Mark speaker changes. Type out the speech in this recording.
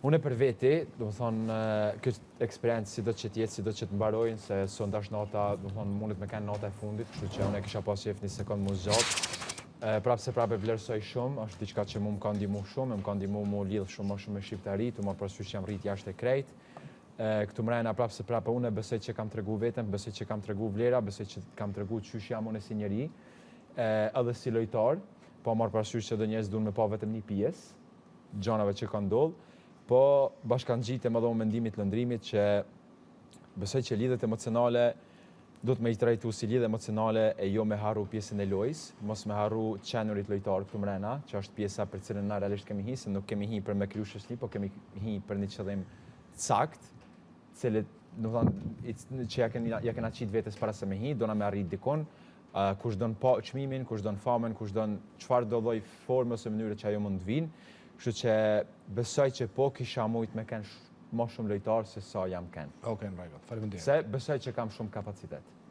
Speaker 1: Unë për veti, do të thonë, këtë eksperiencë si do që t'jetë, si do që të mbarojnë, se son dash nota, do të thonë, mundet me kanë nota e fundit, kështu që unë e kisha pas qef një sekond mu zgjatë. Prapë se prapë e vlerësoj shumë, është diçka që mu më ka ndihmu shumë, më ka ndihmu mu lidh shumë më shumë me shqiptari, të marrë parasysh që jam rrit jashtë e krejt. Këtu mrena prapë se prapë unë besoj që kam tregu veten, besoj që kam tregu vlera, besoj që kam tregu çysh jam unë si njeri, edhe si lojtar, po marrë parasysh që do njerëz duan me pa vetëm një pjesë gjanave që kanë ndodhur. Po bashkangjitem edhe unë mendimit lëndrimit që besoj që lidhjet emocionale do të me i trajtu si lidhje emocionale e jo me harru pjesën e lojës, mos me harru qenurit lojtar këtu mrena, që është pjesa për cilën na realisht kemi hi, se nuk kemi hi për me kryu shoqëri, po kemi hi për një qëllim sakt, cilit, do të thonë, që ja kena qit vetes para se me hi, dona me arrit dikon, kush don pa çmimin, kush don famën, kush don çfarë do lloj forme ose mënyre që ajo mund të vinë. Kështu që besoj që po kisha mujt me kenë më shumë lojtarë se sa jam kenë.
Speaker 2: Okej, në rregull. Faleminderit.
Speaker 1: Se besoj që kam shumë kapacitet.